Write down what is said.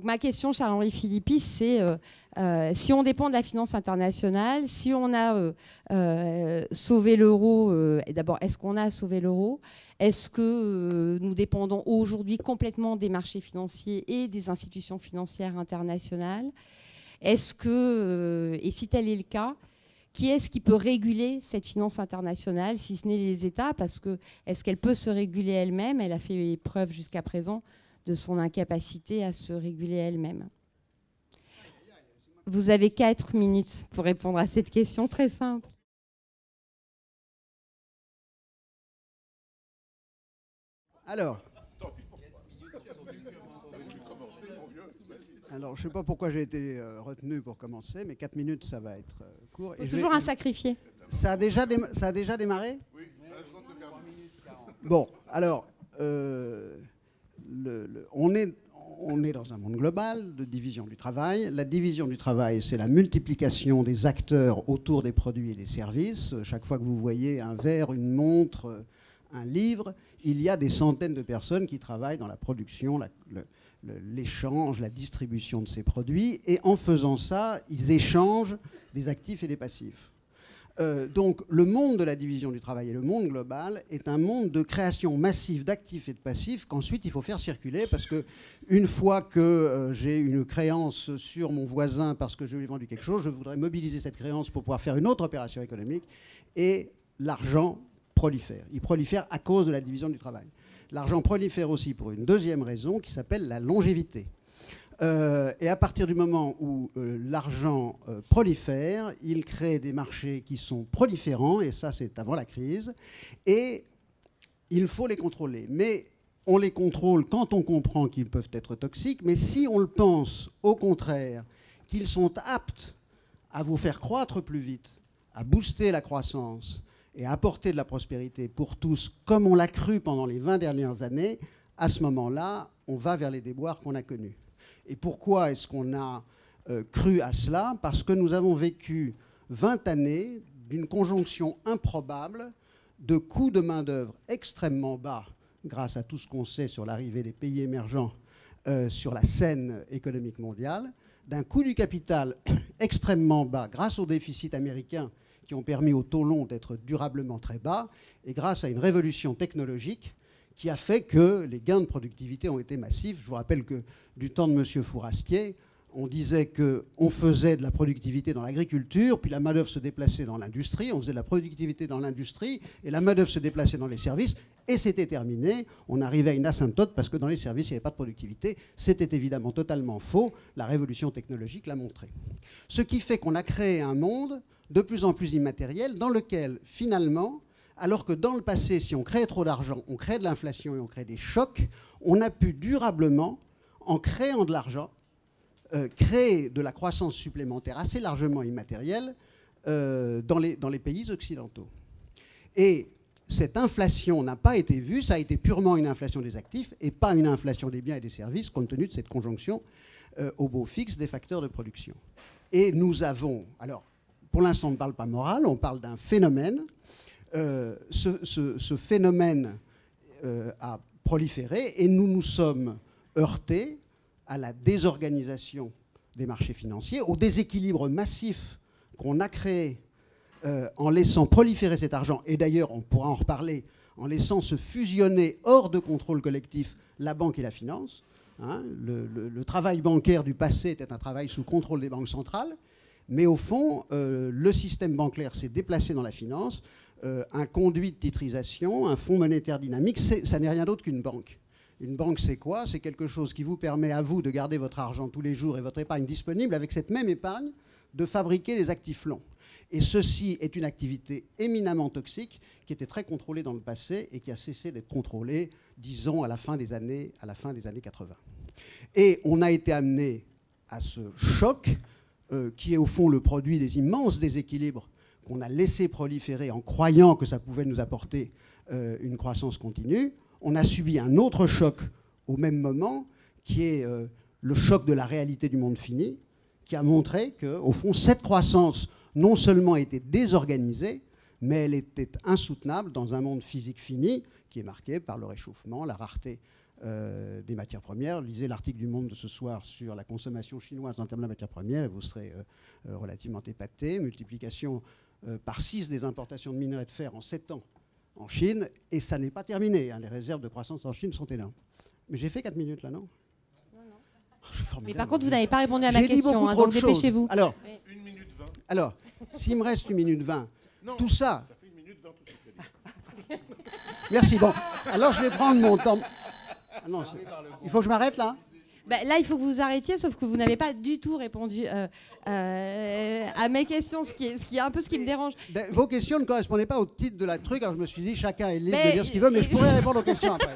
ma question, Charles-Henri Philippi, c'est si on dépend de la finance internationale, si on a sauvé l'euro, d'abord, est-ce qu'on a sauvé l'euro? Est-ce que nous dépendons aujourd'hui complètement des marchés financiers et des institutions financières internationales? Est-ce que, et si tel est le cas, qui est-ce qui peut réguler cette finance internationale, si ce n'est les États? Parce que est-ce qu'elle peut se réguler elle-même? Elle a fait preuve jusqu'à présent de son incapacité à se réguler elle-même. Vous avez 4 minutes pour répondre à cette question très simple. Alors, je ne sais pas pourquoi j'ai été retenu pour commencer, mais 4 minutes, ça va être court. Et toujours un sacrifié. Ça a déjà démarré? Oui. Bon, alors, on est dans un monde global de division du travail. La division du travail, c'est la multiplication des acteurs autour des produits et des services. Chaque fois que vous voyez un verre, une montre, un livre, il y a des centaines de personnes qui travaillent dans la production, l'échange, la distribution de ces produits. Et en faisant ça, ils échangent des actifs et des passifs. Donc le monde de la division du travail et le monde global est un monde de création massive d'actifs et de passifs qu'ensuite il faut faire circuler, parce que une fois que j'ai une créance sur mon voisin parce que je lui ai vendu quelque chose, je voudrais mobiliser cette créance pour pouvoir faire une autre opération économique, et l'argent prolifère. Il prolifère à cause de la division du travail. L'argent prolifère aussi pour une deuxième raison qui s'appelle la longévité. Et à partir du moment où l'argent prolifère, il crée des marchés qui sont proliférants, et ça c'est avant la crise, et il faut les contrôler. Mais on les contrôle quand on comprend qu'ils peuvent être toxiques, mais si on le pense au contraire, qu'ils sont aptes à vous faire croître plus vite, à booster la croissance et à apporter de la prospérité pour tous, comme on l'a cru pendant les 20 dernières années, à ce moment-là, on va vers les déboires qu'on a connus. Et pourquoi est-ce qu'on a cru à cela? Parce que nous avons vécu 20 années d'une conjonction improbable de coûts de main-d'œuvre extrêmement bas, grâce à tout ce qu'on sait sur l'arrivée des pays émergents sur la scène économique mondiale, d'un coût du capital extrêmement bas, grâce aux déficits américains qui ont permis au taux long d'être durablement très bas, et grâce à une révolution technologique qui a fait que les gains de productivité ont été massifs. Je vous rappelle que du temps de M. Fourastier, on disait qu'on faisait de la productivité dans l'agriculture, puis la main-d'œuvre se déplaçait dans l'industrie, on faisait de la productivité dans l'industrie, et la main-d'œuvre se déplaçait dans les services, et c'était terminé. On arrivait à une asymptote parce que dans les services, il n'y avait pas de productivité. C'était évidemment totalement faux. La révolution technologique l'a montré. Ce qui fait qu'on a créé un monde de plus en plus immatériel dans lequel, finalement, alors que dans le passé, si on créait trop d'argent, on créait de l'inflation et on créait des chocs, on a pu durablement, en créant de l'argent, créer de la croissance supplémentaire assez largement immatérielle dans les pays occidentaux. Et cette inflation n'a pas été vue, ça a été purement une inflation des actifs et pas une inflation des biens et des services, compte tenu de cette conjonction au beau fixe des facteurs de production. Et nous avons, alors pour l'instant on ne parle pas morale, on parle d'un phénomène. Ce phénomène a proliféré et nous nous sommes heurtés à la désorganisation des marchés financiers, au déséquilibre massif qu'on a créé en laissant proliférer cet argent, et d'ailleurs on pourra en reparler, en laissant se fusionner hors de contrôle collectif la banque et la finance. Hein, le travail bancaire du passé était un travail sous contrôle des banques centrales, mais au fond, le système bancaire s'est déplacé dans la finance. Un conduit de titrisation, un fonds monétaire dynamique, ça n'est rien d'autre qu'une banque. Une banque, c'est quoi? C'est quelque chose qui vous permet à vous de garder votre argent tous les jours et votre épargne disponible, avec cette même épargne, de fabriquer des actifs longs. Et ceci est une activité éminemment toxique qui était très contrôlée dans le passé et qui a cessé d'être contrôlée, disons, à la fin des années 80. Et on a été amené à ce choc qui est au fond le produit des immenses déséquilibres qu'on a laissé proliférer en croyant que ça pouvait nous apporter une croissance continue. On a subi un autre choc au même moment, qui est le choc de la réalité du monde fini, qui a montré qu'au fond, cette croissance non seulement était désorganisée, mais elle était insoutenable dans un monde physique fini qui est marqué par le réchauffement, la rareté des matières premières. Lisez l'article du Monde de ce soir sur la consommation chinoise en termes de matières premières et vous serez relativement épaté. Multiplication par 6 des importations de minerais de fer en 7 ans en Chine, et ça n'est pas terminé. Hein. Les réserves de croissance en Chine sont énormes. Mais j'ai fait 4 minutes là, non? Mais par contre, vous n'avez pas répondu à ma J'ai dit question, beaucoup hein, trop donc de choses. dépêchez-vous. Alors, Oui. 1 minute 20. alors s'il me reste 1 minute 20, Non, tout ça... Ça fait 1 minute 20 tout ce que tu as dit. Merci, bon. Alors, je vais prendre mon temps. Ah non, il faut que je m'arrête, là? Bah, là, il faut que vous arrêtiez, sauf que vous n'avez pas du tout répondu à mes questions, ce qui est un peu ce qui me dérange. Vos questions ne correspondaient pas au titre de la truc, alors je me suis dit, chacun est libre Mais- de dire ce qu'il veut, mais je pourrais répondre aux questions après.